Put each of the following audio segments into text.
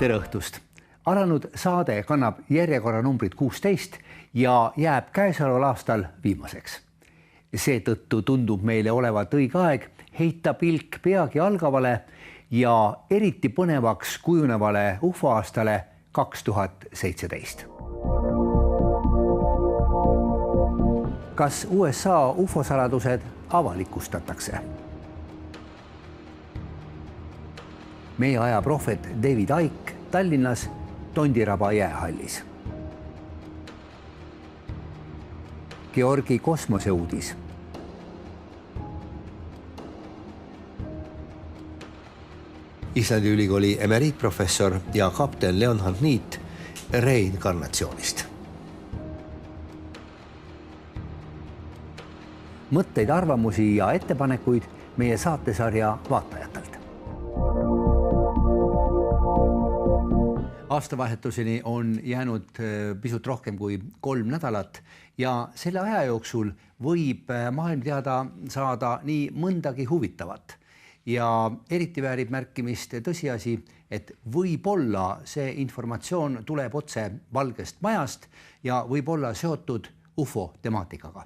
Tere õhtust! Alanud saade kannab järjekorra numbrit 16 ja jääb käesoleval aastal viimaseks. Seetõttu tundub meile olevat õige aeg heita pilk peagi algavale ja eriti põnevaks kujunevale UFO-aastale 2017. Kas USA UFO-saladused avalikustatakse? Meie aja prohvet David Icke Tallinnas Tondiraba jäähallis. Georgi kosmoseuudis. Islandi ülikooli emeriitprofessor ja kapten Leonhard Niit reinkarnatsioonist. Mõtteid, arvamusi ja ettepanekuid meie saatesarja vaatajatelt. Aastavahetuseni on jäänud pisut rohkem kui 3 nädalat ja selle aja jooksul võib maailm teada saada nii mõndagi huvitavat. Ja eriti väärib märkimist tõsiasi, et võib-olla see informatsioon tuleb otse Valgest Majast ja võib olla seotud UFO temaatikaga.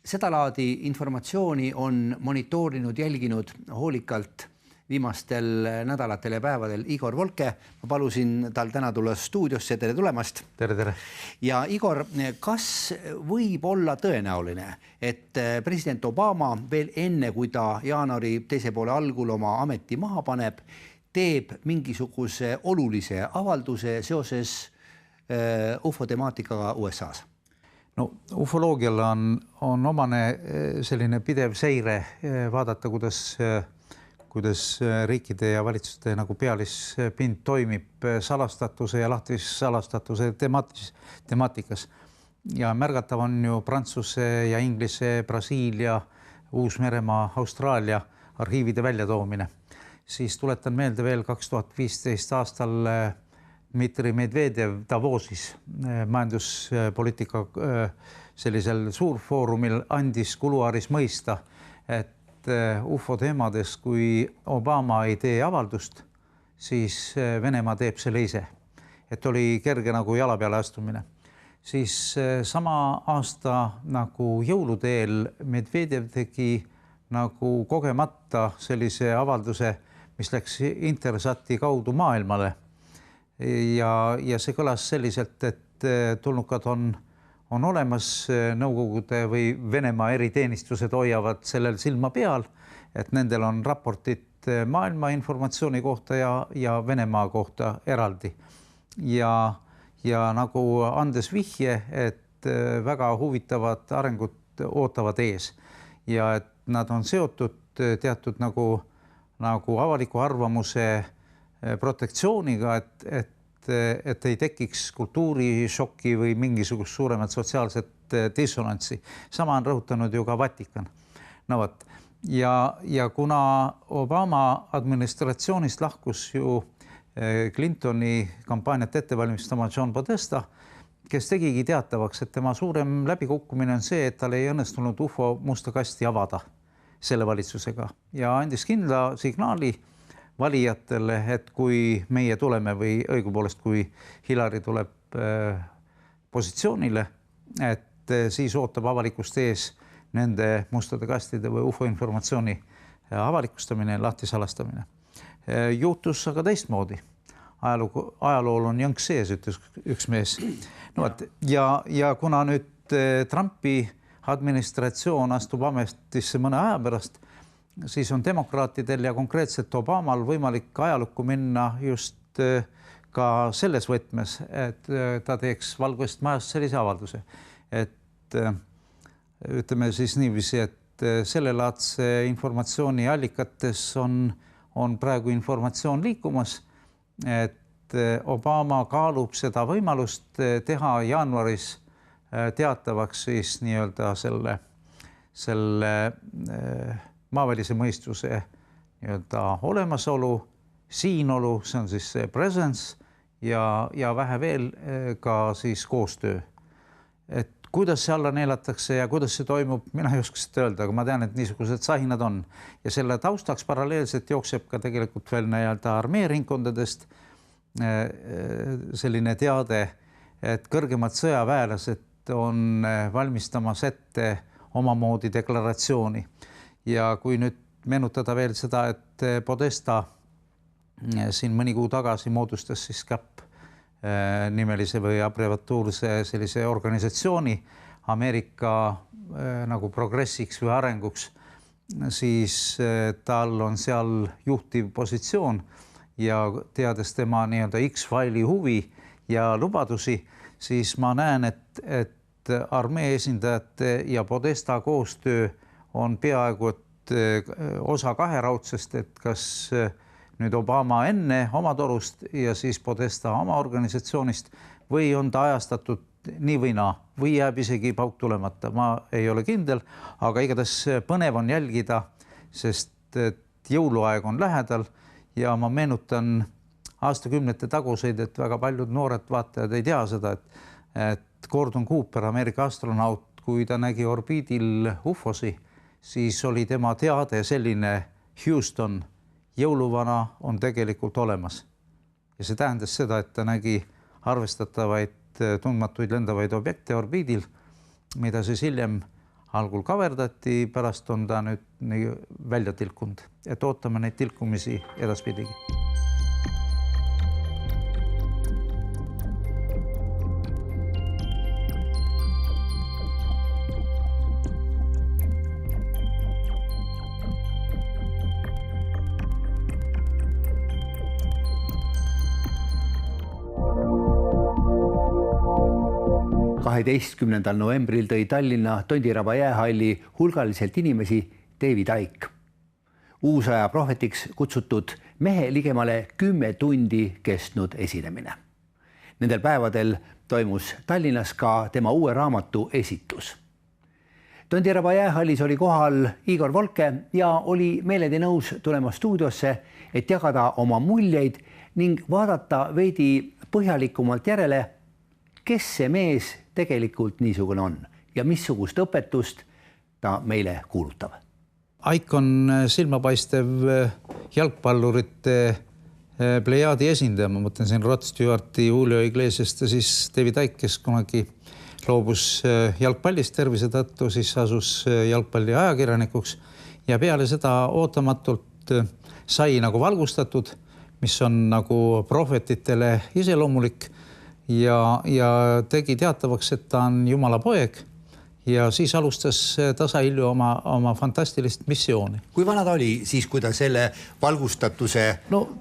Seda laadi informatsiooni on monitoorinud, jälginud hoolikalt viimastel nädalatel ja päevadel Igor Volke. Ma palusin tal täna tulla stuudiosse. Tere tulemast. Tere. Ja Igor, kas võib olla tõenäoline, et president Obama veel enne, kui ta jaanuari teise poole algul oma ameti maha paneb, teeb mingisuguse olulise avalduse seoses UFO temaatikaga USA's? No, ufoloogial on omane selline pidev seire, vaadata, kuidas riikide ja valitsuste nagu pealispind toimib salastatuse ja lahtisalastatuse temaatikas. Ja märgatav on ju Prantsuse ja Inglise, Brasiilia, Uus-Meremaa, Austraalia arhiivide väljatoomine. Siis tuletan meelde veel 2015 aastal Dmitri Medvedev Davosis majanduspoliitika sellisel suurfoorumil andis kuluaaris mõista, et UFO teemades, kui Obama ei tee avaldust, siis Venemaa teeb selle ise. Et oli kerge nagu jala peale astumine. Siis sama aasta nagu jõuluteel Medvedev tegi nagu kogemata sellise avalduse, mis läks Intersati kaudu maailmale. Ja see kõlas selliselt, et tulnukad on olemas, Nõukogude või Venemaa eriteenistused hoiavad sellel silma peal, et nendel on raportid maailma informatsiooni kohta ja Venemaa kohta eraldi. Ja nagu andes vihje, et väga huvitavad arengud ootavad ees ja et nad on seotud teatud nagu avaliku arvamuse protektsiooniga, et ei tekiks kultuurishokki või mingisugust suuremat sotsiaalset dissonantsi. Sama on rõhutanud ju ka Vatikan. No võt. Ja kuna Obama administratsioonist lahkus ju Clintoni kampaaniat ettevalmistama John Podesta, kes tegigi teatavaks, et tema suurem läbikukkumine on see, et tal ei õnnestunud UFO musta kasti avada selle valitsusega ja andis kindla signaali valijatele, et kui meie tuleme või õigupoolest, kui Hillary tuleb positsioonile, et siis ootab avalikust ees nende mustade kastide või UFO informatsiooni avalikustamine, lahtisalastamine. Juhtus aga teistmoodi. Ajalool on jõnks sees, ütles üks mees. No, ja kuna nüüd Trumpi administratsioon astub ametisse mõne aja pärast, siis on demokraatidel ja konkreetselt Obamal võimalik ajalukku minna just ka selles võtmes, et ta teeks Valgest Majast sellise avalduse. Et ütleme siis niiviisi, et sellelaadse informatsiooni allikates on praegu informatsioon liikumas, et Obama kaalub seda võimalust teha jaanuaris teatavaks siis nii-öelda selle maavälise mõistuse nii-öelda olemasolu, siinolu, see on siis see presence ja vähe veel ka siis koostöö. Et kuidas see alla neelatakse ja kuidas see toimub, mina ei oska seda öelda, aga ma tean, et niisugused sahinad on. Ja selle taustaks paralleelselt jookseb ka tegelikult veel nii-öelda armee ringkondadest selline teade, et kõrgemad sõjaväelased on valmistamas ette omamoodi deklaratsiooni. Ja kui nüüd meenutada veel seda, et Podesta siin mõni kuu tagasi moodustas siis CAP nimelise või abreviatuurse sellise organisatsiooni Ameerika nagu progressiks või arenguks, siis tal on seal juhtiv positsioon ja teades tema nii-öelda X-faili huvi ja lubadusi, siis ma näen, et armee esindajate ja Podesta koostöö on peaaegu et osa kaheraudsest, et kas nüüd Obama enne oma torust ja siis Podesta oma organisatsioonist või on ta ajastatud nii või naa või jääb isegi pauk tulemata. Ma ei ole kindel, aga igatahes põnev on jälgida, sest jõuluaeg on lähedal ja ma meenutan aastakümnete taguseid, et väga paljud noored vaatajad ei tea seda, et Gordon Cooper, Ameerika astronaut, kui ta nägi orbiidil UFOsi, siis oli tema teade selline: Houston, jõuluvana on tegelikult olemas. Ja see tähendas seda, et ta nägi arvestatavaid tundmatuid lendavaid objekte orbiidil, mida siis hiljem algul kaverdati, pärast on ta nüüd välja tilkunud. Et ootame neid tilkumisi edaspidigi. Novembril tõi Tallinna Tondiraba jäähalli hulgaliselt inimesi David Icke. Uusaja prohvetiks kutsutud mehe ligemale 10 tundi kestnud esinemine. Nendel päevadel toimus Tallinnas ka tema uue raamatu esitlus. Tondiraba jäähallis oli kohal Igor Volke ja oli meeledi nõus tulema stuudiosse, et jagada oma muljeid ning vaadata veidi põhjalikumalt järele, kes see mees tegelikult niisugune on ja missugust õpetust ta meile kuulutab. Icke on silmapaistev jalgpallurite plejaadi esindaja. Ma mõtlen siin Rod Stewarti, Julio Iglesiast ja siis David Icke, kes kunagi loobus jalgpallist tervise tõttu, siis asus jalgpalli ajakirjanikuks ja peale seda ootamatult sai nagu valgustatud, mis on nagu prohvetitele iseloomulik ja tegi teatavaks, et ta on Jumala poeg ja siis alustas tasahilju oma fantastilist missiooni. Kui vana ta oli siis, kui ta selle valgustatuse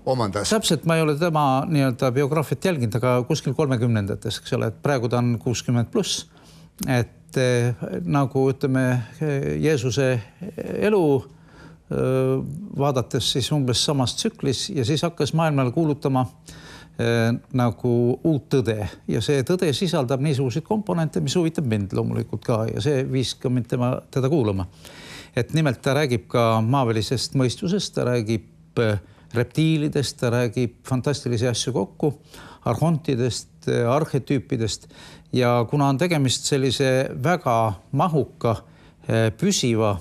omandas? Täpselt, ma ei ole tema nii-öelda biograafiat jälginud, aga kuskil 30-ndates, eks ole, et praegu ta on 60+. Et nagu ütleme Jeesuse elu vaadates siis umbes samas tsüklis ja siis hakkas maailmale kuulutama nagu uut tõde ja see tõde sisaldab niisuguseid komponente, mis huvitab mind loomulikult ka ja see viis ka mind teda kuulama. Et nimelt ta räägib ka maavälisest mõistusest, ta räägib reptiilidest, ta räägib fantastilisi asju kokku, arhontidest, arhetüüpidest ja kuna on tegemist sellise väga mahuka, püsiva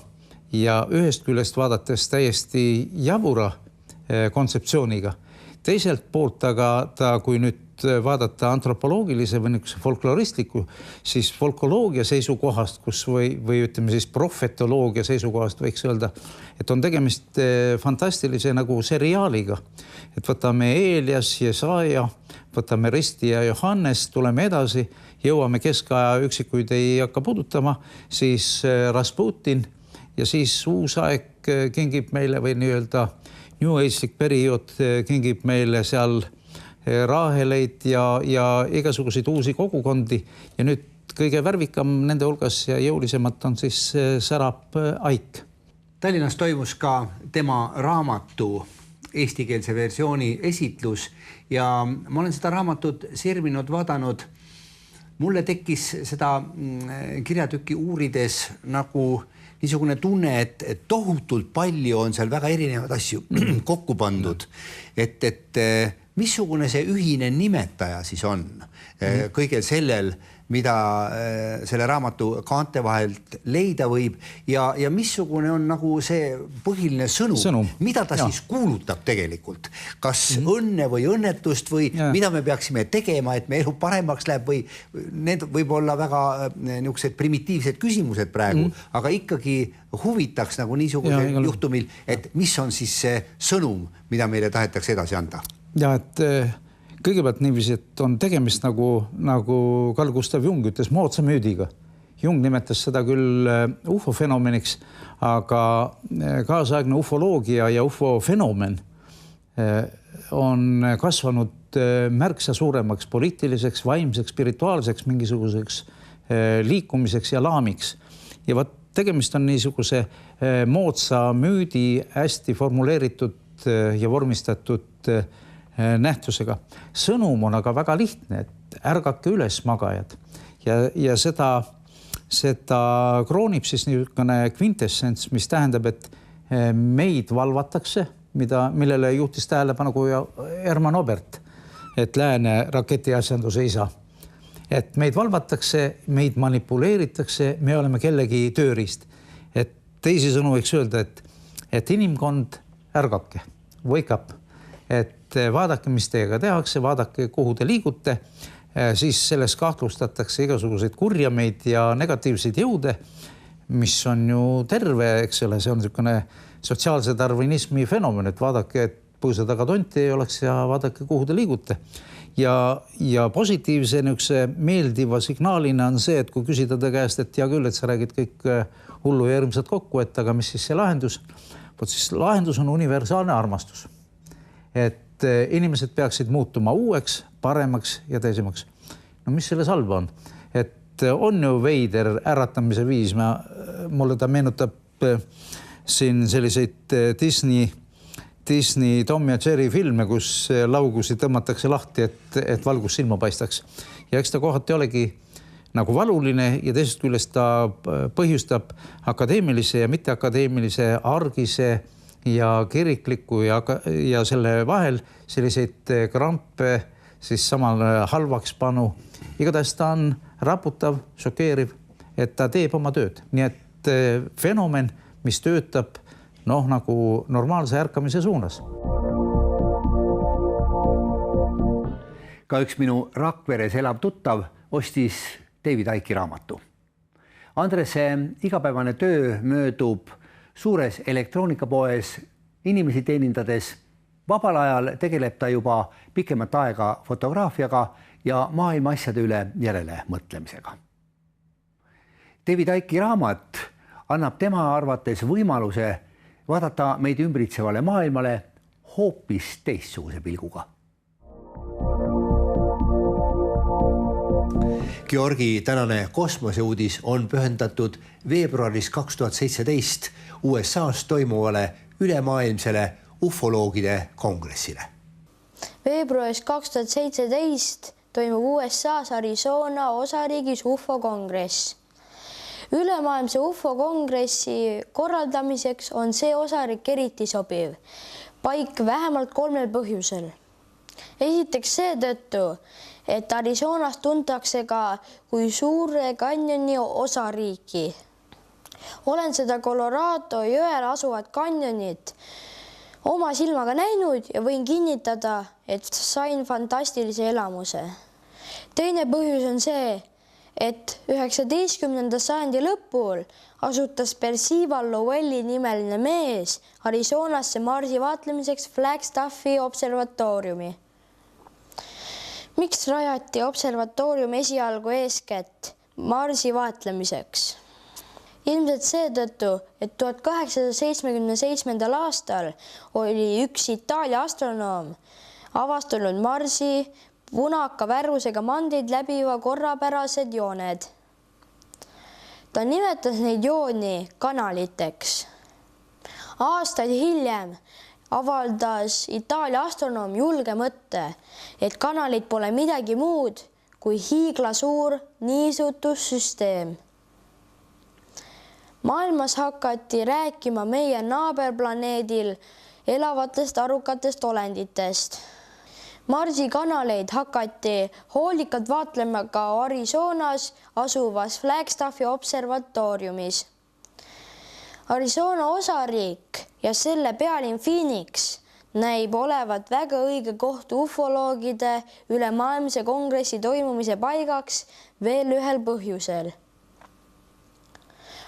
ja ühest küljest vaadates täiesti jabura kontseptsiooniga, teiselt poolt aga ta, kui nüüd vaadata antropoloogilise või folkloristliku, siis folkloloogia seisukohast, kus või ütleme siis prohvetoloogia seisukohast võiks öelda, et on tegemist fantastilise nagu seriaaliga. Et võtame Eelias, Jesaja, võtame Risti ja Johannes, tuleme edasi, jõuame keskaja üksikuid ei hakka puudutama, siis Rasputin ja siis uus aeg kingib meile või nii-öelda New Age'lik periood kingib meile seal raaheleid ja igasuguseid uusi kogukondi ja nüüd kõige värvikam nende hulgas ja jõulisemalt on siis särab Icke. Tallinnas toimus ka tema raamatu eestikeelse versiooni esitlus ja ma olen seda raamatut sirvinud vaadanud. Mulle tekkis seda kirjatükki uurides nagu niisugune tunne, et tohutult palju on seal väga erinevad asju kokku pandud, et missugune see ühine nimetaja siis on kõigel sellel, mida selle raamatu kaante vahelt leida võib ja missugune on nagu see põhiline sõnum. Mida ta siis kuulutab tegelikult? Kas õnne või õnnetust või mida me peaksime tegema, et me elu paremaks läheb või need võib olla väga niisugused primitiivsed küsimused praegu, aga ikkagi huvitaks nagu niisuguse juhtumil, et mis on siis see sõnum, mida meile tahetakse edasi anda? Ja, et kõigepealt niiviisi, et on tegemist nagu Carl Gustav Jung ütles moodsa müüdiga. Jung nimetas seda küll ufo-fenomeniks, aga kaasaegne ufoloogia ja ufo-fenomen on kasvanud märksa suuremaks poliitiliseks, vaimseks, spirituaalseks, mingisuguseks liikumiseks ja laamiks. Ja tegemist on niisuguse moodsa müüdi hästi formuleeritud ja vormistatud nähtusega. Sõnum on aga väga lihtne, et ärgake üles magajad ja seda kroonib siis niisugune kvintessents, mis tähendab, et meid valvatakse, millele juhtis tähelepanu Hermann Obert, et lääne raketiasjanduse isa. Et meid valvatakse, meid manipuleeritakse, me oleme kellegi tööriist. Et teisisõnu võiks öelda, et inimkond ärgake, wake up. Et vaadake, mis teiega tehakse, vaadake, kuhu te liigute, siis selles kahtlustatakse igasuguseid kurjameid ja negatiivseid jõude, mis on ju terve, eks ole, see on niisugune sotsiaalse darwinismi fenomen, et vaadake, et põõsa taga tonti ei oleks ja vaadake, kuhu te liigute. Ja positiivse niisuguse meeldiva signaalina on see, et kui küsida ta käest, et hea küll, et sa räägid kõik hullu ja hirmsad kokku, et aga mis siis see lahendus? Siis lahendus on universaalne armastus. Et inimesed peaksid muutuma uueks, paremaks ja teisemaks. No mis selles halba on? Et on ju veider äratamise viis. Mulle ta meenutab siin selliseid Disney Tom ja Jerry filme, kus laugusi tõmmatakse lahti, et valgus silma paistaks. Ja eks ta kohati olegi nagu valuline ja teisest küljest ta põhjustab akadeemilise ja mitteakadeemilise argise ja kirikliku ja selle vahel selliseid krampe siis samal halvaks panu. Igatahes ta on raputav, šokeeriv, et ta teeb oma tööd. Nii et fenomen, mis töötab nagu normaalse ärkamise suunas. Ka üks minu Rakveres elav tuttav ostis David Icke'i raamatu. Andrese igapäevane töö möödub suures elektroonikapoes inimesi teenindades. Vabal ajal tegeleb ta juba pikemat aega fotograafiaga ja maailma asjade üle järele mõtlemisega. David Icke'i raamat annab tema arvates võimaluse vaadata meid ümbritsevale maailmale hoopis teistsuguse pilguga. Georgi tänane kosmoseuudis on pühendatud veebruaris 2017 USA's toimuvale ülemaailmsele ufoloogide kongressile. Veebruaris 2017 toimub USA's Arizona osariigis UFO-kongress. Ülemaailmse UFO-kongressi korraldamiseks on see osariik eriti sobiv. Paik vähemalt 3 põhjusel. Esiteks seetõttu, et Arizonas tuntakse ka kui suure kanjoni osariiki. Olen seda Colorado jõel asuvat kanjonit oma silmaga näinud ja võin kinnitada, et sain fantastilise elamuse. Teine põhjus on see, et 19. sajandi lõpul asutas Percival Lowelli nimeline mees Arizonasse Marsi vaatlemiseks Flagstaffi observatooriumi. Miks rajati observatoorium esialgu eeskätt Marsi vaatlemiseks? Ilmselt seetõttu, et 1877. aastal oli üks Itaalia astronoom avastanud Marsi punaka värvusega mandrid läbiva korrapärased jooned. Ta nimetas neid jooni kanaliteks. Aastaid hiljem avaldas Itaalia astronoom julge mõtte, et kanalid pole midagi muud kui hiiglasuur niisutussüsteem. Maailmas hakati rääkima meie naaberplaneedil elavatest arukatest olenditest. Marsi kanaleid hakati hoolikalt vaatlema ka Arizonas asuvas Flagstaffi observatooriumis. Arizona osariik ja selle pealinn Phoenix näib olevat väga õige koht ufoloogide ülemaailmse kongressi toimumise paigaks veel ühel põhjusel.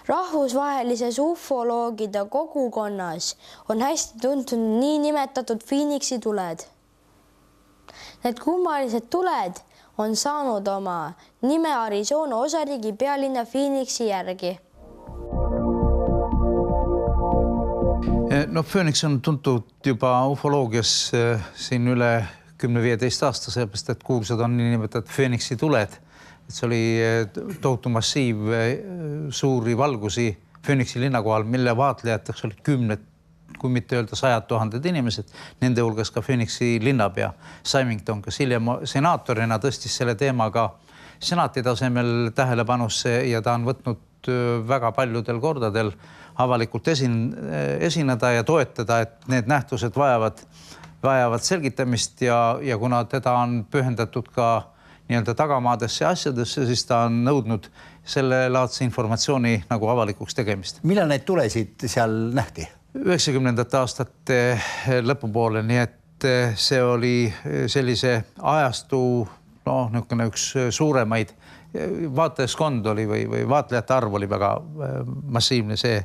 Rahvusvahelises ufoloogide kogukonnas on hästi tuntud niinimetatud Phoenixi tuled. Need kummalised tuled on saanud oma nime Arizona osariigi pealinna Phoenixi järgi. No Phoenix on tuntud juba ufoloogias siin üle 10-15 aasta, sellepärast et kuulsad on niinimetatud Phoenixi tuled. See oli tohutu massiiv suuri valgusi Phoenixi linna kohal, mille vaatlejateks olid kümned, kui mitte öelda 100 000 inimesed, nende hulgas ka Phoenixi linnapea Symington, kes hiljem senaatorina tõstis selle teemaga senati tasemel tähelepanusse ja ta on võtnud väga paljudel kordadel avalikult esineda ja toetada, et need nähtused vajavad selgitamist ja kuna teda on pühendatud ka nii-öelda tagamaadesse ja asjadesse, siis ta on nõudnud selle laadse informatsiooni nagu avalikuks tegemist. Millal neid tulesid seal nähti? 90. aastate lõpupoole, nii et see oli sellise ajastu niisugune üks suuremaid vaatajaskond oli või vaatlejate arv oli väga massiivne, see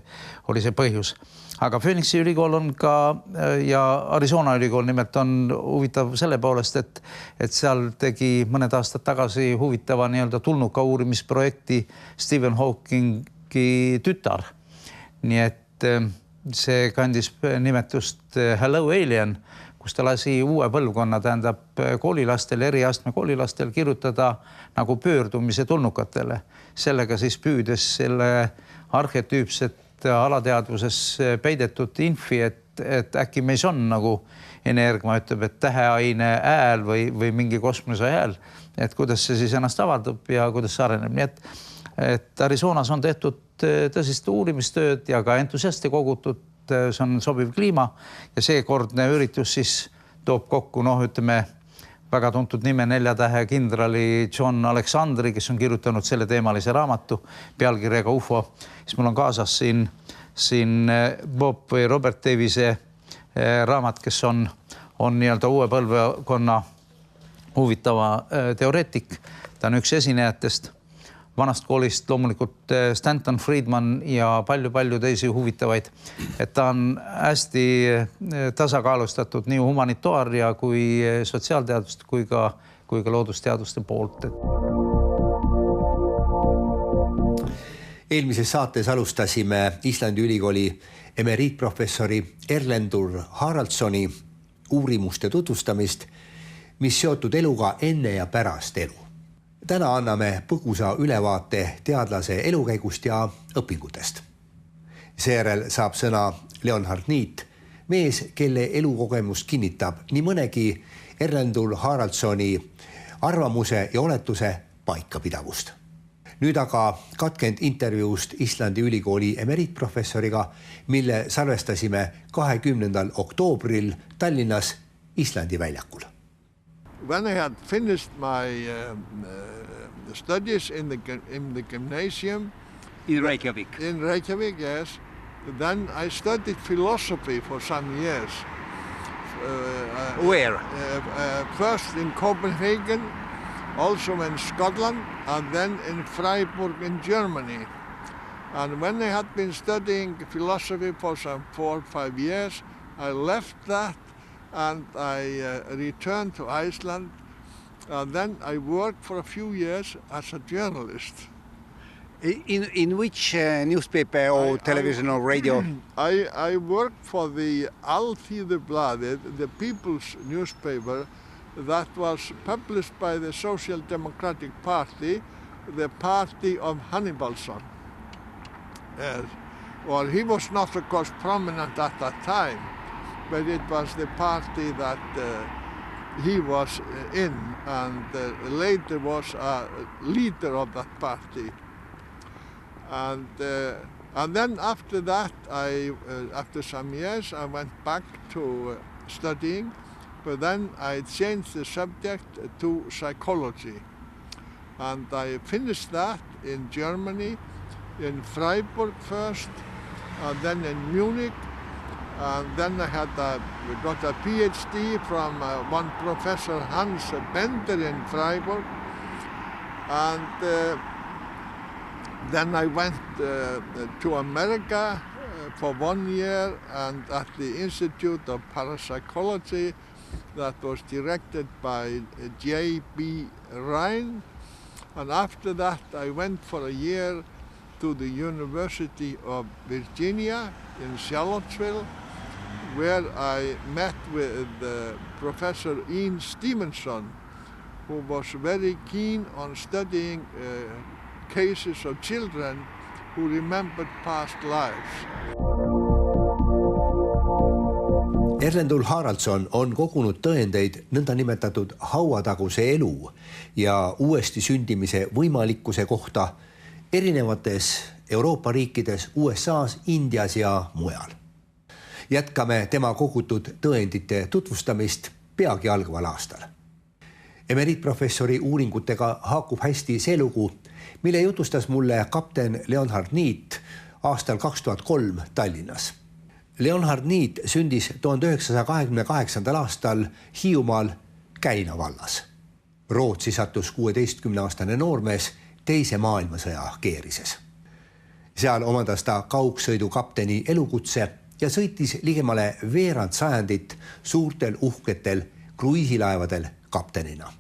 oli see põhjus. Aga Phoenixi ülikool on ka ja Arizona ülikool nimelt on huvitav selle poolest, et seal tegi mõned aastad tagasi huvitava nii-öelda tulnuka uurimisprojekti Stephen Hawkingi tütar. Nii et see kandis nimetust Hello Alien, kus ta lasi uue põlvkonna, tähendab koolilastel, eriastme koolilastel kirjutada nagu pöördumise tulnukatele. Sellega siis püüdes selle arhetüüpset alateadvuses peidetud infi, et äkki meis on nagu Energma ütleb, et täheaine ääl või mingi kosmose ääl, et kuidas see siis ennast avaldub ja kuidas see areneb. Nii et Arizonas on tehtud tõsist uurimistööd ja ka entusiaste kogutud, see on sobiv kliima ja seekordne üritus siis toob kokku, ütleme, väga tuntud nime 4 tähe kindrali John Alexandri, kes on kirjutanud selle teemalise raamatu pealkirjaga UFO. Siis mul on kaasas siin Bob või Robert Davise raamat, kes on nii-öelda uue põlvkonna huvitava teoreetik. Ta on üks esinejatest vanast koolist, loomulikult Stanton Friedman ja palju teisi huvitavaid. Et ta on hästi tasakaalustatud nii humanitaar- ja kui sotsiaalteaduste kui ka loodusteaduste poolt. Eelmises saates alustasime Islandi ülikooli emeriitprofessori Erlendur Haraldssoni uurimuste tutvustamist, mis seotud eluga enne ja pärast elu. Täna anname põgusa ülevaate teadlase elukäigust ja õpingutest. Seejärel saab sõna Leonhard Niit, mees, kelle elukogemus kinnitab nii mõnegi Erlendur Haraldssoni arvamuse ja oletuse paikapidavust. Nüüd aga katkend intervjuust Islandi ülikooli emeriitprofessoriga, mille salvestasime 20. oktoobril Tallinnas Islandi väljakul. When I had finished my studies in the gymnasium in Reykjavik. In Reykjavik, yes. Then I studied philosophy for some years. Where? First in Copenhagen, also in Scotland, and then in Freiburg in Germany. And when I had been studying philosophy for some 4 or 5 years, I left that and I returned to Iceland. And then I worked for a few years as a journalist. In which newspaper or television or radio? I worked for the Alþýðublaðið, the People's newspaper that was published by the Social Democratic Party, the party of Hannibalsson. Yes. Well, he was not, of course, prominent at that time, but it was the party that he was in, and later was a leader of that party. And then after that, after some years, I went back to studying, but then I changed the subject to psychology. And I finished that in Germany, in Freiburg first, and then in Munich. And then I got a PhD from one professor, Hans Bender, in Freiburg. And then I went to America for 1 year, and at the Institute of Parapsychology that was directed by J.B. Rhine. And after that, I went for a year to the University of Virginia in Charlottesville, where I met with Professor Ian Stevenson, who was very keen on studying cases of children who remembered past lives. Erlendul Haraldsson on kogunud tõendeid nõndanimetatud hauataguse elu ja uuesti sündimise võimalikkuse kohta erinevates Euroopa riikides, USAs, Indias ja mujal. Jätkame tema kogutud tõendite tutvustamist peagi algaval aastal. Emeriitprofessori uuringutega haakub hästi see lugu, mille jutustas mulle kapten Leonhard Niit aastal 2003 Tallinnas. Leonhard Niit sündis 1928. aastal Hiiumaal Käina vallas. Rootsi sattus 16-aastane noormees teise maailmasõja keerises. Seal omandas ta kaugsõidukapteni elukutse ja sõitis ligemale veerand sajandit suurtel uhketel kruiisilaevadel kaptenina.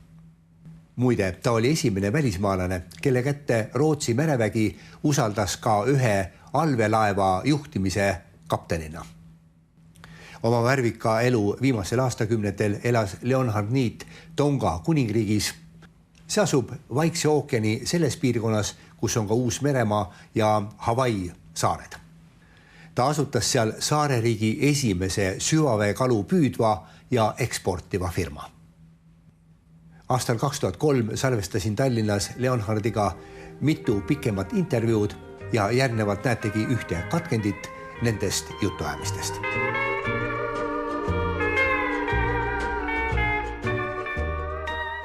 Muide, ta oli esimene välismaalane, kelle kätte Rootsi merevägi usaldas ka ühe allveelaeva juhtimise kaptenina. Oma värvika elu viimasel aastakümnetel elas Leonhard Niit Tonga kuningriigis. See asub Vaikse ookeani selles piirkonnas, kus on ka Uus-Meremaa ja Hawaii saared. Ta asutas seal saareriigi esimese süvaveekalu püüdva ja eksportiva firma. Aastal 2003 salvestasin Tallinnas Leonhardiga mitu pikemat intervjuud ja järgnevalt näetegi ühte katkendit nendest jutuajamistest.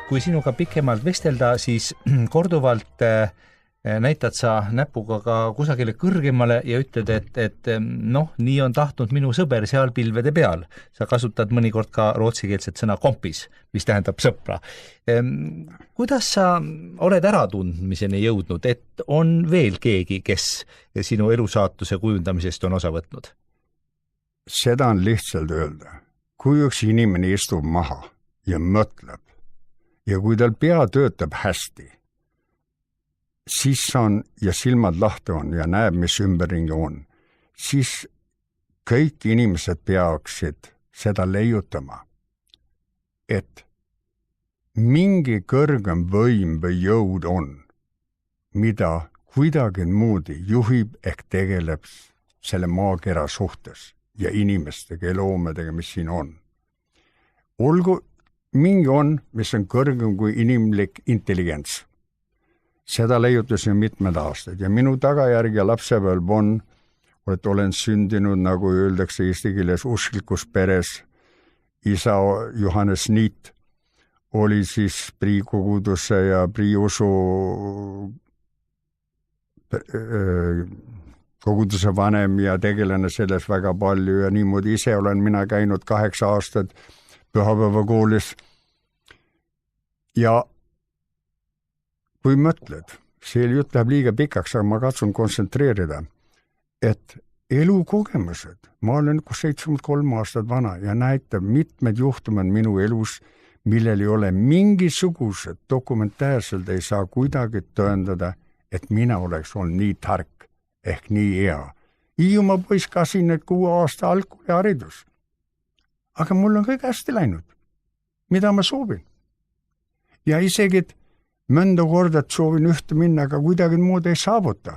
Kui sinuga pikemalt vestelda, siis korduvalt näitad sa näpuga ka kusagile kõrgemale ja ütled, et nii on tahtnud minu sõber seal pilvede peal. Sa kasutad mõnikord ka rootsikeelset sõna kompis, mis tähendab sõpra. Kuidas sa oled äratundmiseni jõudnud, et on veel keegi, kes sinu elusaatuse kujundamisest on osa võtnud? Seda on lihtsalt öelda. Kui üks inimene istub maha ja mõtleb ja kui tal pea töötab hästi, siis on ja silmad lahti on ja näeb, mis ümberringi on, siis kõik inimesed peaksid seda leiutama, et mingi kõrgem võim või jõud on, mida kuidagi moodi juhib ehk tegeleb selle maakera suhtes ja inimestega ja loomedega, mis siin on. Olgu mingi on, mis on kõrgem kui inimlik intelligents. Seda leiutasin mitmed aastad ja minu tagajärg ja lapsepõlv on, et olen sündinud, nagu öeldakse eesti keeles, usklikus peres. Isa Johannes Niit oli siis Prii koguduse ja Prii usu koguduse vanem ja tegelane selles väga palju ja niimoodi ise olen mina käinud 8 aastat pühapäevakoolis. Ja kui mõtled, see jutt läheb liiga pikaks, aga ma katsun kontsentreerida, et elukogemused, ma olen 73 aastat vana ja näitab mitmed juhtumad minu elus, millel ei ole mingisugused dokumentärselt ei saa kuidagi tõendada, et mina oleks olnud nii tark ehk nii hea. Hiiumaa poiss ka siin 6 aasta algkooliharidus. Aga mul on kõik hästi läinud, mida ma soovin. Ja isegi mõnda korda, et soovin ühte minna, aga kuidagi muud ei saavuta.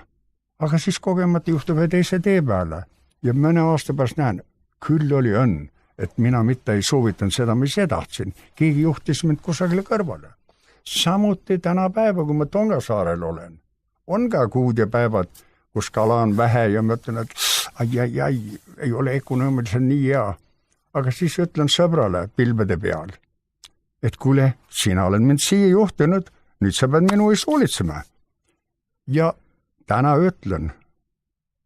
Aga siis kogemata juhtub teise tee peale ja mõne aasta pärast näen, küll oli õnn, et mina mitte ei soovitan seda, mis tahtsin. Keegi juhtis mind kusagile kõrvale. Samuti tänapäeva, kui ma Tongasaarel olen, on ka kuud ja päevad, kus kala on vähe ja mõtlen, et ei ole ökonoomiliselt nii hea. aga siis ütlen sõbrale pilvede peal, et kuule, sina oled mind siia juhtinud, nüüd sa pead minu eest hoolitsema. Ja täna ütlen,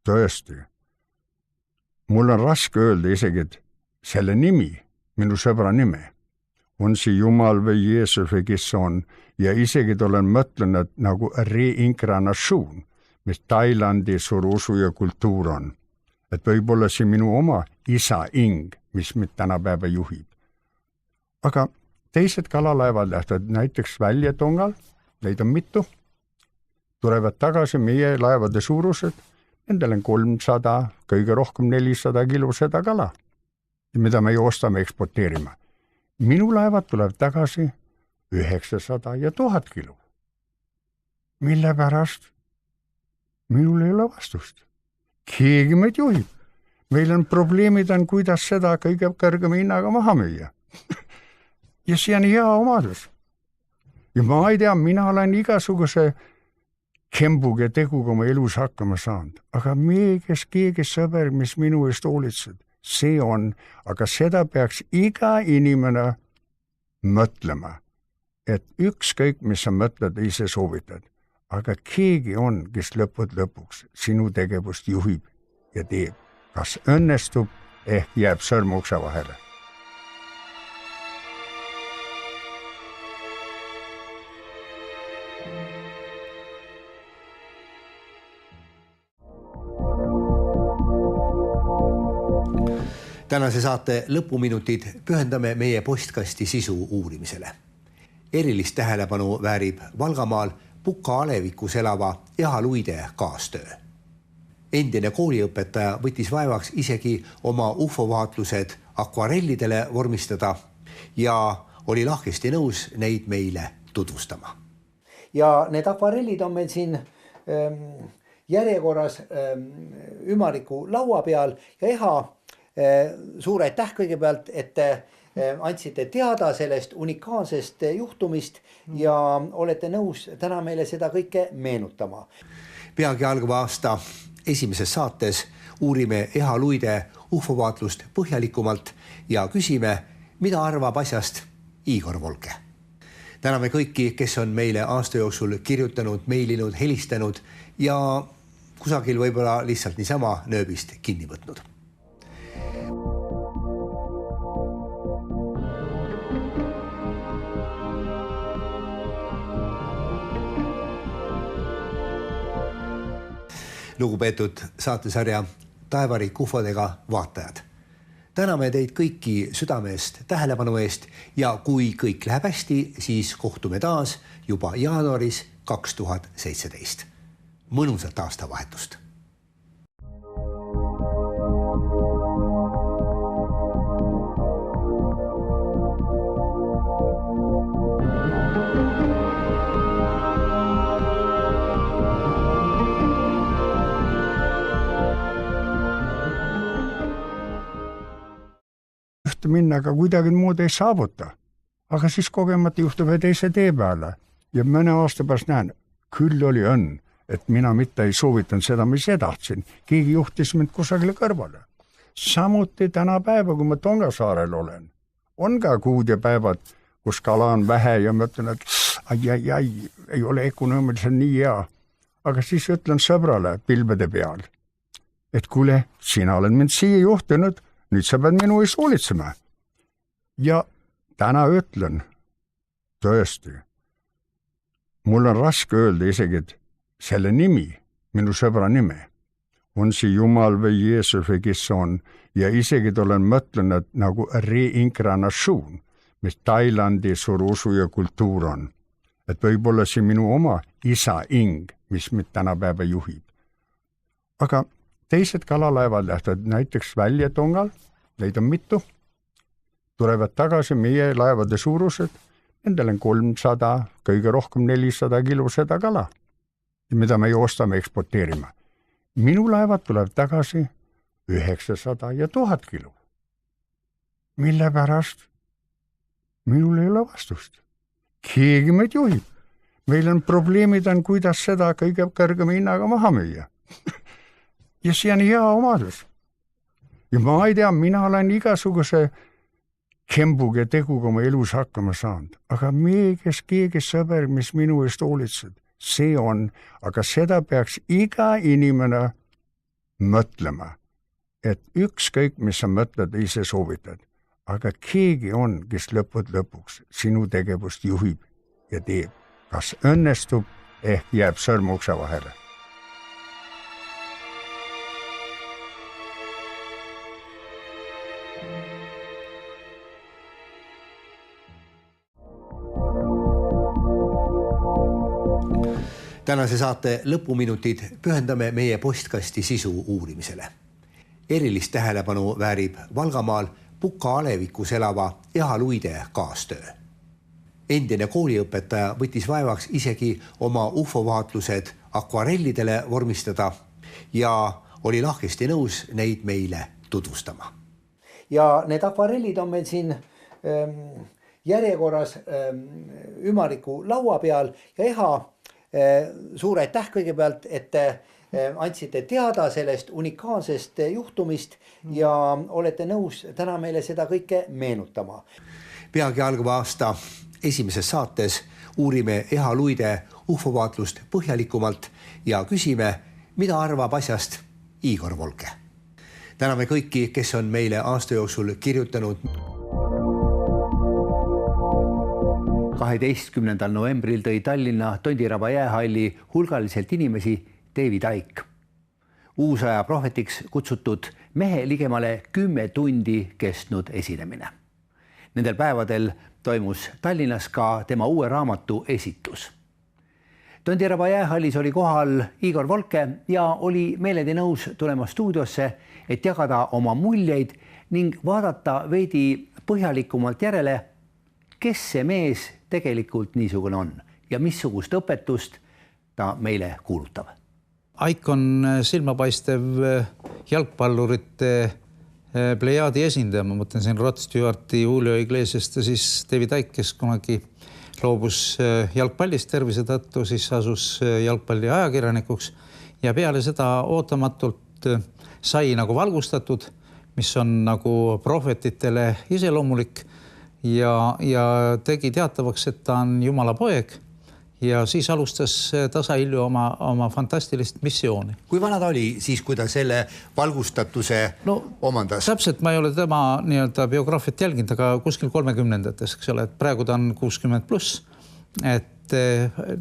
tõesti, mul on raske öelda isegi, et selle nimi, minu sõbra nime, on see Jumal või Jeesus või kes on, ja isegi olen mõtlenud nagu reinkarnatsioon, mis Tailandi suur usu ja kultuur on. Et võib-olla see minu oma isa ing, mis mind tänapäeva juhib. Aga teised kalalaevad lähtavad näiteks välja tongal, neid on mitu, tulevad tagasi meie laevade suurused, nendel on 300, kõige rohkem 400 kilo seda kala, mida me ostame eksporteerima. Minu laevad tuleb tagasi 900 ja 1000 kilo. Mille pärast? Minul ei ole vastust. Keegi meid juhib. Meil on probleemid, kuidas seda kõige kõrgema hinnaga maha müüa. Ja see on hea omadus. Ja ma ei tea, mina olen igasuguse kembuga teguga oma elus hakkama saanud. Aga kes keegi sõber, mis minu eest hoolitsed, see on, aga seda peaks iga inimene mõtlema, et ükskõik, mis sa mõtled, ise soovitad, aga keegi on, kes lõpuks sinu tegevust juhib ja teeb. Kas õnnestub, ehk jääb sõrmukse vahele. Tänase saate lõpuminutid pühendame meie postkasti sisu uurimisele. Erilist tähelepanu väärib Valgamaal Puka alevikus elava Eha Luide kaastöö. Endine kooliõpetaja võttis vaevaks isegi oma UFO-vaatlused akvarellidele vormistada ja oli lahkesti nõus neid meile tutvustama. Ja need akvarellid on meil siin järjekorras ümariku laua peal ja Eha, suur aitäh kõigepealt, et andsite teada sellest unikaalsest juhtumist ja olete nõus täna meile seda kõike meenutama. Peagi algava aasta esimeses saates uurime Eha Luide UFO-vaatlust põhjalikumalt ja küsime, mida arvab asjast Igor Volke. Täname kõiki, kes on meile aasta jooksul kirjutanud, meilinud, helistanud ja kusagil võib-olla lihtsalt niisama nööbist kinni võtnud. Lugupeetud saatesarja Taevariik ufodega vaatajad. Täname teid kõiki südamest tähelepanu eest ja kui kõik läheb hästi, siis kohtume taas juba jaanuaris 2017. Mõnusat aastavahetust! minna, aga kuidagi muud ei saavuta. Aga siis kogemata juhtub teise tee peale ja mõne aasta pärast näen, küll oli õnn, et mina mitte ei soovitanud seda, mis tahtsin. Keegi juhtis mind kusagile kõrvale. Samuti tänapäeva, kui ma Tongasaarel olen, on ka kuud ja päevad, kus kala on vähe ja mõtlen, et ei ole ökonoomiliselt nii hea. Aga siis ütlen sõbrale pilvede peal, et kuule, sina oled mind siia juhtinud, nüüd sa pead minu eest hoolitsema. Ja täna ütlen, tõesti, mul on raske öelda isegi, et selle nimi, minu sõbra nime, on see Jumal või Jeesus või kes on, ja isegi olen mõtlenud nagu reinkarnatsioon, mis Tailandi suur usu ja kultuur on. Et võib-olla see minu oma isa ing, mis mind tänapäeva juhib. Aga teised kalalaevad lähtavad näiteks välja tongal, neid on mitu, tulevad tagasi meie laevade suurused, nendel on 300, kõige rohkem 400 kilo seda kala, mida me ostame eksporteerima. Minu laevad tulevad tagasi 900 ja 1000 kilo. Mille pärast? Minul ei ole vastust. Keegi meid juhib. Meil on probleemid, kuidas seda kõige kõrgema hinnaga maha müüa. Ja see on hea omadus. ja ma ei tea, mina olen igasuguse kembuga teguga oma elus hakkama saanud, aga kes keegi sõber, mis minu eest hoolitsed, see on, aga seda peaks iga inimene mõtlema, et ükskõik, mis sa mõtled, ise soovitad, aga keegi on, kes lõpuks sinu tegevust juhib ja teeb, kas õnnestub ehk jääb sõrm ukse vahele. Tänase saate lõpuminutid pühendame meie postkasti sisu uurimisele. Erilist tähelepanu väärib Valgamaal Puka alevikus elava Eha Luide kaastöö. Endine kooliõpetaja võttis vaevaks isegi oma UFO-vaatlused akvarellidele vormistada ja oli lahkesti nõus neid meile tutvustama. Ja need akvarellid on meil siin järjekorras ümariku laua peal ja Eha, suur aitäh kõigepealt, et andsite teada sellest unikaalsest juhtumist ja olete nõus täna meile seda kõike meenutama. Peagi algava aasta esimeses saates uurime Eha Luide UFO-vaatlust põhjalikumalt ja küsime, mida arvab asjast Igor Volke. Täname kõiki, kes on meile aasta jooksul kirjutanud. 12. novembril tõi Tallinna Tondiraba jäähalli hulgaliselt inimesi David Icke. Uusaja prohvetiks kutsutud mehe ligemale 10 tundi kestnud esinemine. Nendel päevadel toimus Tallinnas ka tema uue raamatu esitlus. Tondiraba jäähallis oli kohal Igor Volke ja oli meeledi nõus tulema stuudiosse, et jagada oma muljeid ning vaadata veidi põhjalikumalt järele, kes see mees tegelikult niisugune on ja missugust õpetust ta meile kuulutab. Icke on silmapaistev jalgpallurite plejaadi esindaja, ma mõtlen siin Rod Stewarti, Julio Iglesiast ja siis David Icke, kes kunagi loobus jalgpallist tervise tõttu, siis asus jalgpalli ajakirjanikuks ja peale seda ootamatult sai nagu valgustatud, mis on nagu prohvetitele iseloomulik ja tegi teatavaks, et ta on Jumala poeg ja siis alustas tasahilju oma fantastilist missiooni. Kui vana ta oli siis, kui ta selle valgustatuse omandas? Täpselt, ma ei ole tema biograafiat jälginud, aga kuskil 30-ndates, eks ole, et praegu ta on 60+. Et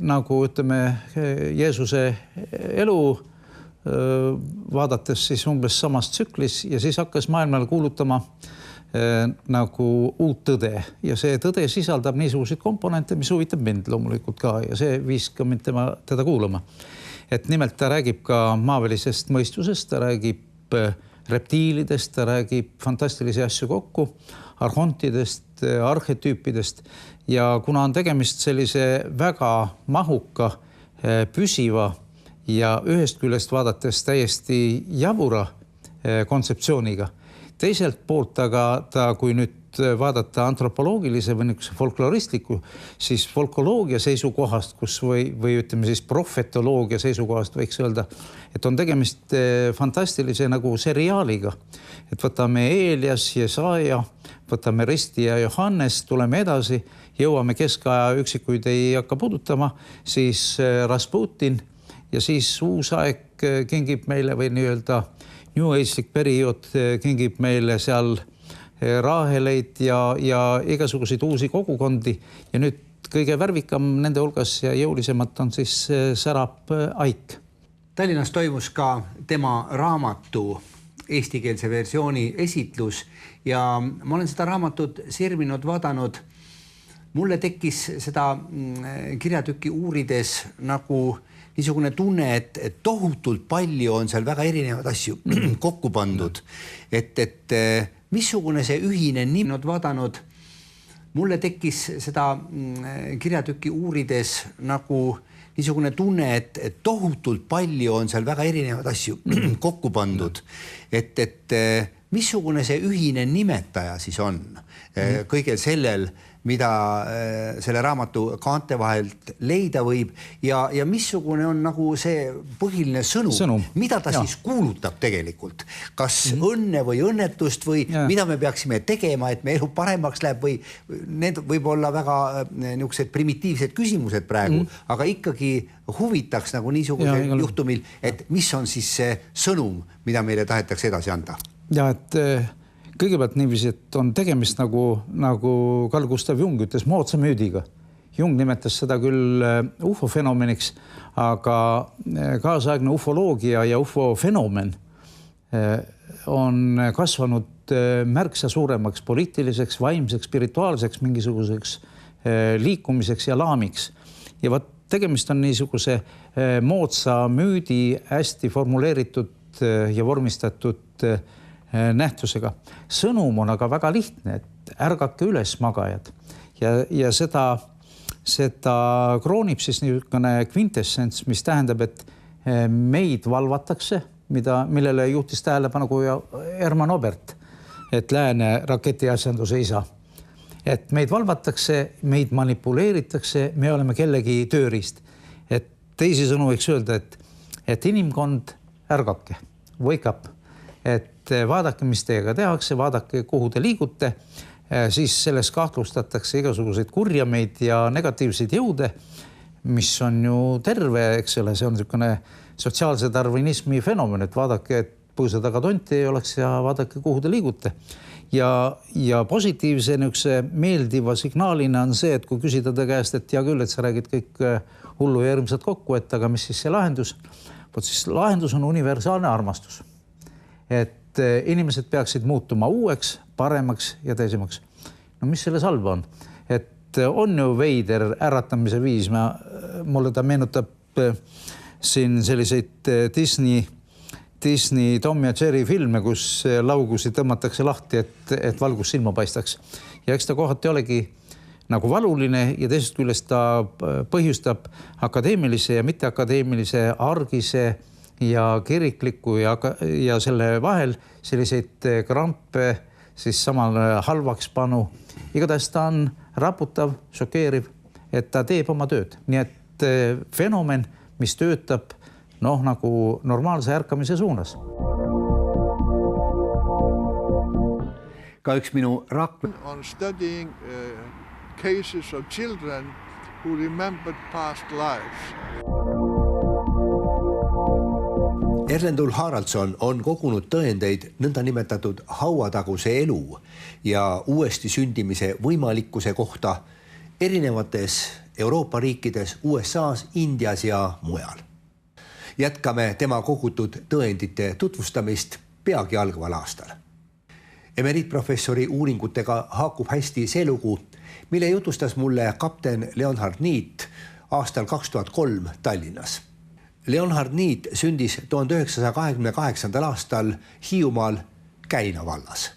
nagu ütleme, Jeesuse elu vaadates siis umbes samas tsüklis ja siis hakkas maailmale kuulutama nagu uut tõde ja see tõde sisaldab niisuguseid komponente, mis huvitab mind loomulikult ka ja see viis ka mind teda kuulama. Et nimelt ta räägib ka maavälisest mõistusest, ta räägib reptiilidest, ta räägib fantastilisi asju kokku, arhontidest, arhetüüpidest ja kuna on tegemist sellise väga mahuka, püsiva ja ühest küljest vaadates täiesti jabura kontseptsiooniga, teiselt poolt aga ta, kui nüüd vaadata antropoloogilise või folkloristliku, siis folkloloogia seisukohast, kus või ütleme siis profetoloogia seisukohast võiks öelda, et on tegemist fantastilise nagu seriaaliga. Et võtame Eelias, Jesaja, võtame Risti ja Johannes, tuleme edasi, jõuame keskaja üksikuid ei hakka puudutama, siis Rasputin ja siis uus aeg kingib meile või nii-öelda New Age'lik periood kingib meile seal raaheleid ja igasuguseid uusi kogukondi ja nüüd kõige värvikam nende hulgas ja jõulisemalt on siis särab Icke. Tallinnas toimus ka tema raamatu eestikeelse versiooni esitlus ja ma olen seda raamatut sirvinud vaadanud. Mulle tekkis seda kirjatükki uurides nagu niisugune tunne, et tohutult palju on seal väga erinevad asju kokku pandud, et missugune see ühine nimi on vaadanud. Mulle tekkis seda kirjatükki uurides nagu niisugune tunne, et tohutult palju on seal väga erinevad asju kokku pandud, et missugune see ühine nimetaja siis on kõigel sellel, mida selle raamatu kaante vahelt leida võib ja missugune on nagu see põhiline sõnum. Mida ta siis kuulutab tegelikult? Kas õnne või õnnetust või mida me peaksime tegema, et me elu paremaks läheb või need võib olla väga niisugused primitiivsed küsimused praegu, aga ikkagi huvitaks nagu niisugusel juhtumil, et mis on siis see sõnum, mida meile tahetakse edasi anda? Ja, et kõigepealt niiviisi, et on tegemist nagu Carl Gustav Jung ütles moodsa müüdiga. Jung nimetas seda küll ufo-fenomeniks, aga kaasaegne ufoloogia ja ufo-fenomen on kasvanud märksa suuremaks poliitiliseks, vaimseks, spirituaalseks, mingisuguseks liikumiseks ja laamiks. Ja tegemist on niisuguse moodsa müüdi hästi formuleeritud ja vormistatud nähtusega. Sõnum on aga väga lihtne, et ärgake üles magajad ja seda kroonib siis niisugune kvintessents, mis tähendab, et meid valvatakse, millele juhtis tähelepanu Herman Obert, et lääne raketiasjanduse isa. Et meid valvatakse, meid manipuleeritakse, me oleme kellegi tööriist. Et teisisõnu võiks öelda, et inimkond ärgake, wake up, et vaadake, mis teiega tehakse, vaadake, kuhu te liigute, siis selles kahtlustatakse igasuguseid kurjameid ja negatiivseid jõude, mis on ju terve, eks ole, see on niisugune sotsiaalse darwinismi fenomen, et vaadake, et põõsa taga tonti ei oleks ja vaadake, kuhu te liigute. Ja positiivse niisuguse meeldiva signaalina on see, et kui küsida ta käest, et hea küll, et sa räägid kõik hullu ja hirmsad kokku, et aga mis siis see lahendus? Siis lahendus on universaalne armastus. Et inimesed peaksid muutuma uueks, paremaks ja teisemaks. No mis selles halba on? Et on ju veider äratamise viis. Mulle ta meenutab siin selliseid Disney Tom ja Jerry filme, kus laugusi tõmmatakse lahti, et valgus silma paistaks. Ja eks ta kohati olegi nagu valuline ja teisest küljest ta põhjustab akadeemilise ja mitteakadeemilise argise ja kirikliku ja selle vahel selliseid krampe siis samal halvaks panu. Igatahes ta on raputav, šokeeriv, et ta teeb oma tööd. Nii et fenomen, mis töötab nagu normaalse ärkamise suunas. Ka üks minu on studying cases of children who remembered past lives. Erlendul Haraldsson on kogunud tõendeid nõndanimetatud hauataguse elu ja uuesti sündimise võimalikkuse kohta erinevates Euroopa riikides, USAs, Indias ja mujal. Jätkame tema kogutud tõendite tutvustamist peagi algaval aastal. Emeriitprofessori uuringutega haakub hästi see lugu, mille jutustas mulle kapten Leonhard Niit aastal 2003 Tallinnas. Leonhard Niit sündis 1928. aastal Hiiumaal Käina vallas.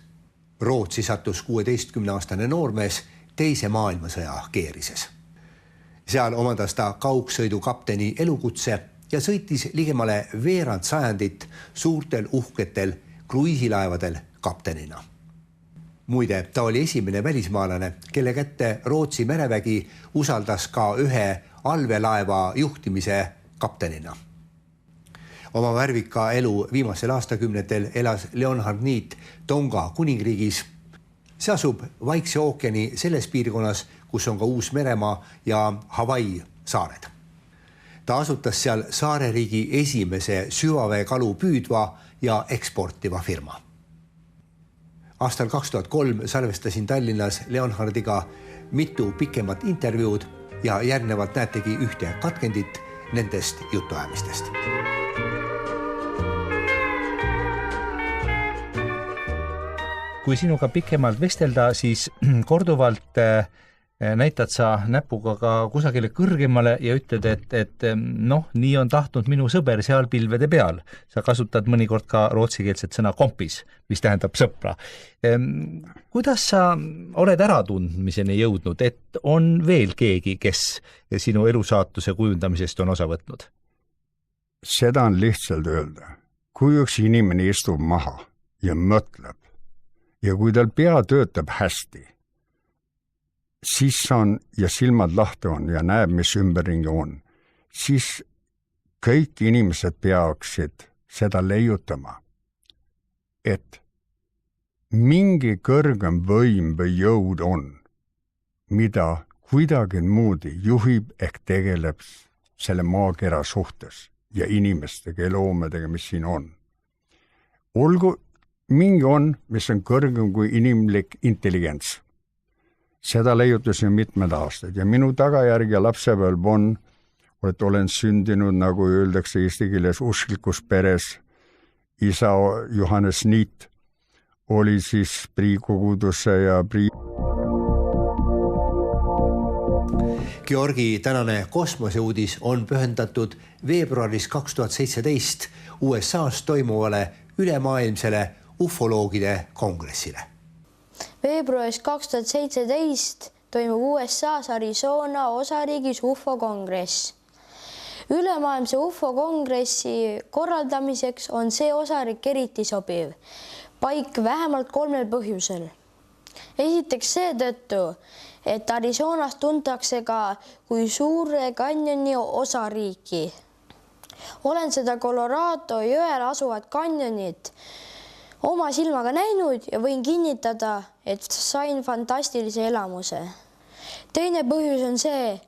Rootsi sattus 16-aastane noormees teise maailmasõja keerises. Seal omandas ta kaugsõidu kapteni elukutse ja sõitis ligemale veerand sajandit suurtel uhketel kruiisilaevadel kaptenina. Muide, ta oli esimene välismaalane, kelle kätte Rootsi merevägi usaldas ka ühe allveelaeva juhtimise kaptenina. Oma värvika elu viimasel aastakümnetel elas Leonhard Niit Tonga kuningriigis. See asub Vaikse ookeani selles piirkonnas, kus on ka Uus-Meremaa ja Hawaii saared. Ta asutas seal saareriigi esimese süvaveekalu püüdva ja eksportiva firma. Aastal 2003 salvestasin Tallinnas Leonhardiga mitu pikemat intervjuud ja järgnevalt näetegi ühte katkendit nendest jutuajamistest. Kui sinuga pikemalt vestelda, siis korduvalt näitad sa näpuga ka kusagile kõrgemale ja ütled, et nii on tahtnud minu sõber seal pilvede peal. Sa kasutad mõnikord ka rootsikeelset sõna kompis, mis tähendab sõpra. Kuidas sa oled äratundmiseni jõudnud, et on veel keegi, kes sinu elusaatuse kujundamisest on osa võtnud? Seda on lihtsalt öelda. Kui üks inimene istub maha ja mõtleb ja kui tal pea töötab hästi, siis on ja silmad lahti on ja näeb, mis ümberringi on, siis kõik inimesed peaksid seda leiutama, et mingi kõrgem võim või jõud on, mida kuidagi moodi juhib ehk tegeleb selle maakera suhtes ja inimestega ja loomedega, mis siin on. Olgu mingi on, mis on kõrgem kui inimlik intelligents. Seda leiutasin mitmed aastad ja minu tagajärg ja lapsepõlv on, et olen sündinud, nagu öeldakse eesti keeles, usklikus peres. Isa Johannes Niit oli siis priikoguduse ja Georgi tänane kosmoseuudis on pühendatud veebruaris 2017 USA's toimuvale ülemaailmsele ufoloogide kongressile. Veebruaris 2017 toimub USA's Arizona osariigis UFO kongress. Ülemaailmse UFO kongressi korraldamiseks on see osariik eriti sobiv. Paik vähemalt 3 põhjusel. Esiteks seetõttu, et Arizonas tuntakse ka kui suure kanjoni osariiki. Olen seda Colorado jõel asuvat kanjonit oma silmaga näinud ja võin kinnitada, et sain fantastilise elamuse. Teine põhjus on see,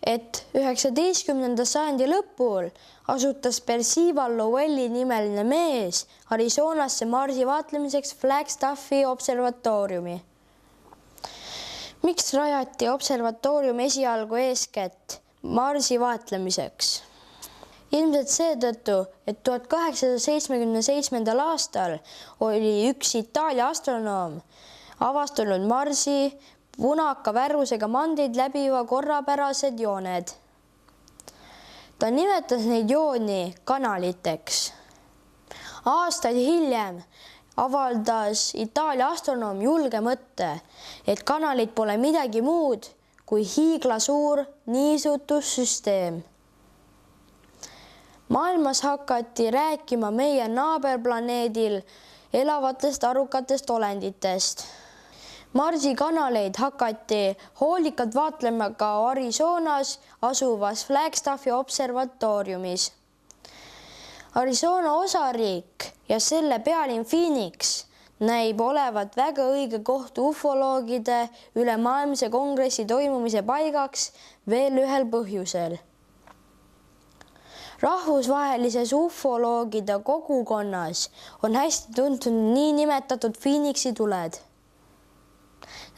et 19. sajandi lõpul asutas Percival Lowelli nimeline mees Arizonasse Marsi vaatlemiseks Flagstaffi observatooriumi. Miks rajati observatoorium esialgu eeskätt Marsi vaatlemiseks? Ilmselt seetõttu, et 1877. aastal oli üks Itaalia astronoom avastanud Marsi punaka värvusega mandrid läbiva korrapärased jooned. Ta nimetas neid jooni kanaliteks. Aastaid hiljem avaldas Itaalia astronoom julge mõtte, et kanalid pole midagi muud kui hiiglasuur niisutussüsteem. Maailmas hakati rääkima meie naaberplaneedil elavatest arukatest olenditest. Marsi kanaleid hakati hoolikalt vaatlema ka Arizonas asuvas Flagstaffi observatooriumis. Arizona osariik ja selle pealinn Phoenix näib olevat väga õige koht ufoloogide ülemaailmse kongressi toimumise paigaks veel ühel põhjusel. Rahvusvahelises ufoloogide kogukonnas on hästi tuntud niinimetatud Phoenixi tuled.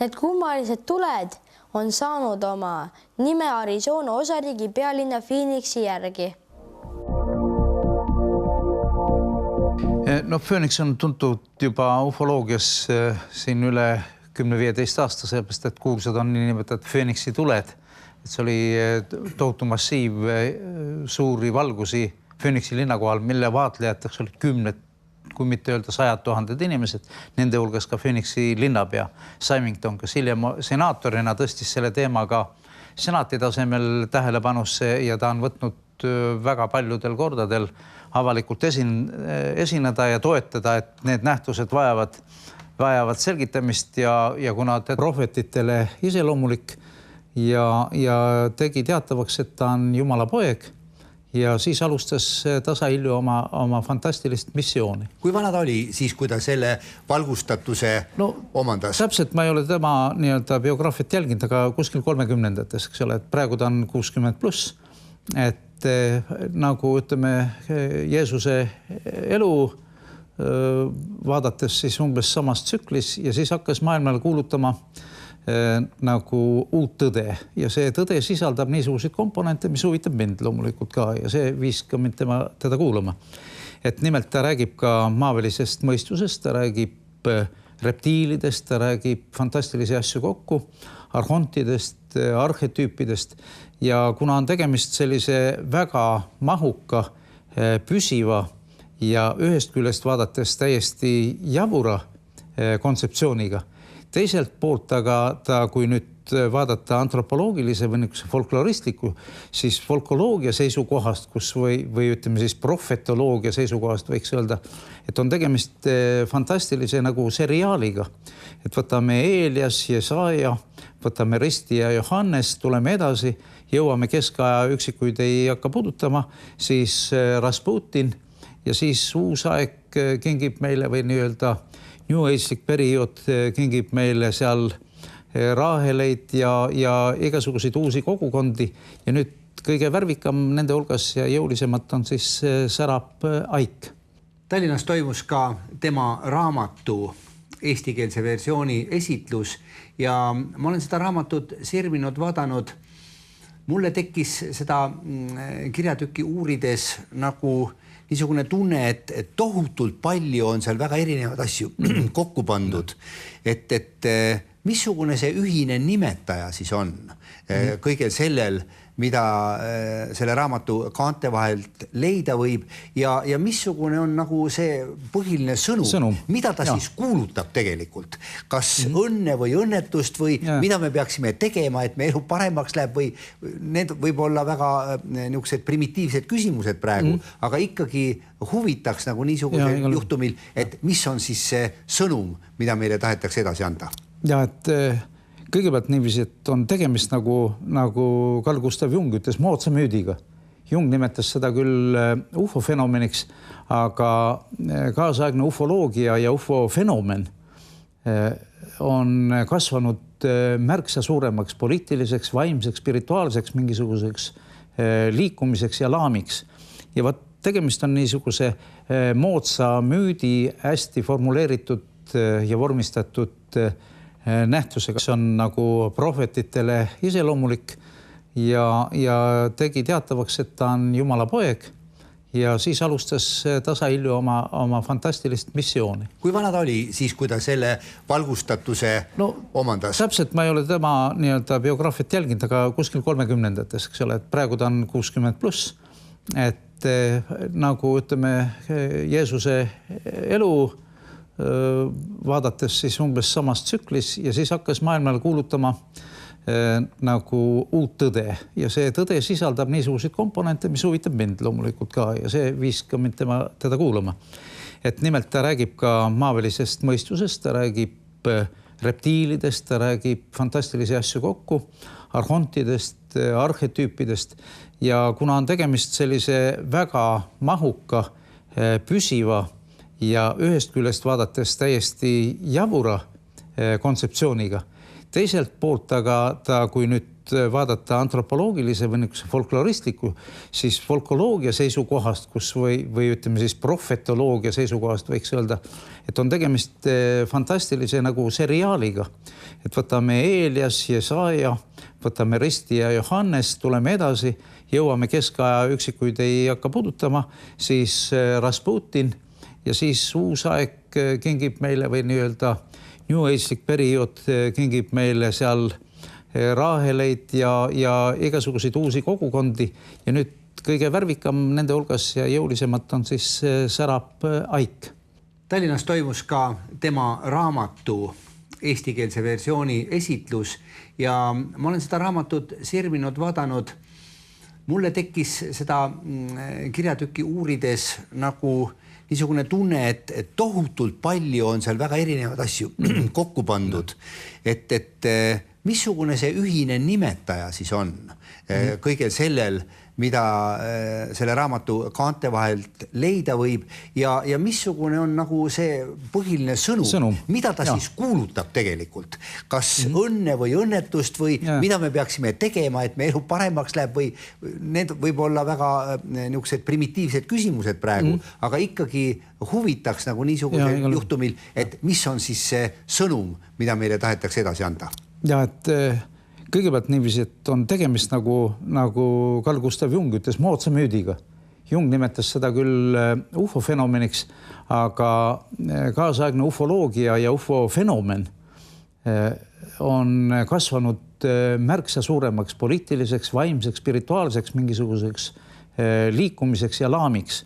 Need kummalised tuled on saanud oma nime Arizona osariigi pealinna Phoenixi järgi. No Phoenix on tuntud juba ufoloogias siin üle 10-15 aasta, sellepärast et kuulsad on niinimetatud Phoenixi tuled. See oli tohutu massiiv suuri valgusi Phoenixi linna kohal, mille vaatlejateks olid 10, kui mitte öelda 100 000 inimesed, nende hulgas ka Phoenixi linnapea Symington, kes hiljem senaatorina tõstis selle teemaga senati tasemel tähelepanusse ja ta on võtnud väga paljudel kordadel avalikult esineda ja toetada, et need nähtused vajavad selgitamist ja kuna ta prohvetitele iseloomulik ja tegi teatavaks, et ta on Jumala poeg ja siis alustas tasahilju oma fantastilist missiooni. Kui vana ta oli siis, kui ta selle valgustatuse omandas? Täpselt ma ei ole tema biograafiat jälginud, aga kuskil 30-ndates, eks ole, et praegu ta on 60+. Et nagu ütleme Jeesuse elu vaadates siis umbes samas tsüklis ja siis hakkas maailmale kuulutama nagu uut tõde ja see tõde sisaldab niisuguseid komponente, mis huvitab mind loomulikult ka ja see viis ka mind teda kuulama. Et nimelt ta räägib ka maavälisest mõistusest, ta räägib reptiilidest, ta räägib fantastilisi asju kokku, arhontidest, arhetüüpidest ja kuna on tegemist sellise väga mahuka, püsiva ja ühest küljest vaadates täiesti jabura kontseptsiooniga, teiselt poolt aga ta, kui nüüd vaadata antropoloogilise või niisuguse folkloristliku, siis folkloloogia seisukohast, kus või ütleme siis prohvetoloogia seisukohast võiks öelda, et on tegemist fantastilise nagu seriaaliga. Et võtame Eelias, Jesaja, võtame Risti ja Johannes, tuleme edasi, jõuame keskaja üksikuid ei hakka puudutama, siis Rasputin ja siis uus aeg kingib meile või nii-öelda New Age'lik periood kingib meile seal Raheleid ja igasuguseid uusi kogukondi ja nüüd kõige värvikam nende hulgas ja jõulisemalt on siis Särap Aik. Tallinnas toimus ka tema raamatu eestikeelse versiooni esitlus ja ma olen seda raamatut sirvinud, vaadanud. Mulle tekkis seda kirjatükki uurides nagu niisugune tunne, et tohutult palju on seal väga erinevaid asju kokku pandud, et missugune see ühine nimetaja siis on kõigel sellel, mida selle raamatu kaante vahelt leida võib ja missugune on nagu see põhiline sõnum. Mida ta siis kuulutab tegelikult? Kas õnne või õnnetust või mida me peaksime tegema, et me elu paremaks läheb või need võib olla väga niisugused primitiivsed küsimused praegu, aga ikkagi huvitaks nagu niisugusel juhtumil, et mis on siis see sõnum, mida meile tahetakse edasi anda? Ja, et kõigepealt niiviisi, et on tegemist nagu Carl Gustav Jung ütles moodsa müüdiga. Jung nimetas seda küll ufo-fenomeniks, aga kaasaegne ufoloogia ja ufo-fenomen on kasvanud märksa suuremaks poliitiliseks, vaimseks, spirituaalseks, mingisuguseks liikumiseks ja laamiks. Ja võt tegemist on niisuguse moodsa müüdi hästi formuleeritud ja vormistatud nähtusega, see on nagu prohvetitele iseloomulik ja tegi teatavaks, et ta on Jumala poeg ja siis alustas tasahilju oma fantastilist missiooni. Kui vana ta oli siis, kui ta selle valgustatuse omandas? Täpselt ma ei ole tema nii-öelda biograafiat jälginud, aga kuskil 30-ndates, eks ole, et praegu ta on 60+. Et nagu ütleme Jeesuse elu vaadates siis umbes samas tsüklis ja siis hakkas maailmale kuulutama nagu uut tõde ja see tõde sisaldab niisuguseid komponente, mis huvitab mind loomulikult ka ja see viis ka mind teda kuulama. Et nimelt ta räägib ka maavälisest mõistusest, ta räägib reptiilidest, ta räägib fantastilisi asju kokku, arhontidest, arhetüüpidest ja kuna on tegemist sellise väga mahuka, püsiva ja ühest küljest vaadates täiesti jabura kontseptsiooniga. Teiselt poolt aga ta, kui nüüd vaadata antropoloogilise või niisuguse folkloristliku, siis folkloloogia seisukohast, kus või ütleme siis prohvetoloogia seisukohast võiks öelda, et on tegemist fantastilise nagu seriaaliga. Et võtame Eelias, Jesaja, võtame Risti ja Johannes, tuleme edasi, jõuame keskaja üksikuid ei hakka puudutama, siis Rasputin ja siis uus aeg kingib meile või nii-öelda New Age'lik periood kingib meile seal Raheleid ja igasuguseid uusi kogukondi ja nüüd kõige värvikam nende hulgas ja jõulisemalt on siis Särap Aik. Tallinnas toimus ka tema raamatu eestikeelse versiooni esitlus ja ma olen seda raamatut sirvinud, vaadanud. Mulle tekkis seda kirjatükki uurides nagu niisugune tunne, et tohutult palju on seal väga erinevaid asju kokku pandud, et missugune see ühine nimetaja siis on kõigel sellel, mida selle raamatu kaante vahelt leida võib ja missugune on nagu see põhiline sõnum. Mida ta siis kuulutab tegelikult? Kas õnne või õnnetust või mida me peaksime tegema, et me elu paremaks läheb või need võib olla väga niisugused primitiivsed küsimused praegu, aga ikkagi huvitaks nagu niisugusel juhtumil, et mis on siis see sõnum, mida meile tahetakse edasi anda? Ja, et kõigepealt niiviisi, et on tegemist nagu Carl Gustav Jung ütles moodsa müüdiga. Jung nimetas seda küll ufo-fenomeniks, aga kaasaegne ufoloogia ja ufo-fenomen on kasvanud märksa suuremaks poliitiliseks, vaimseks, spirituaalseks, mingisuguseks liikumiseks ja laamiks.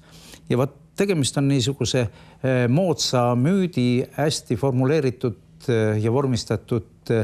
Ja võt tegemist on niisuguse moodsa müüdi hästi formuleeritud ja vormistatud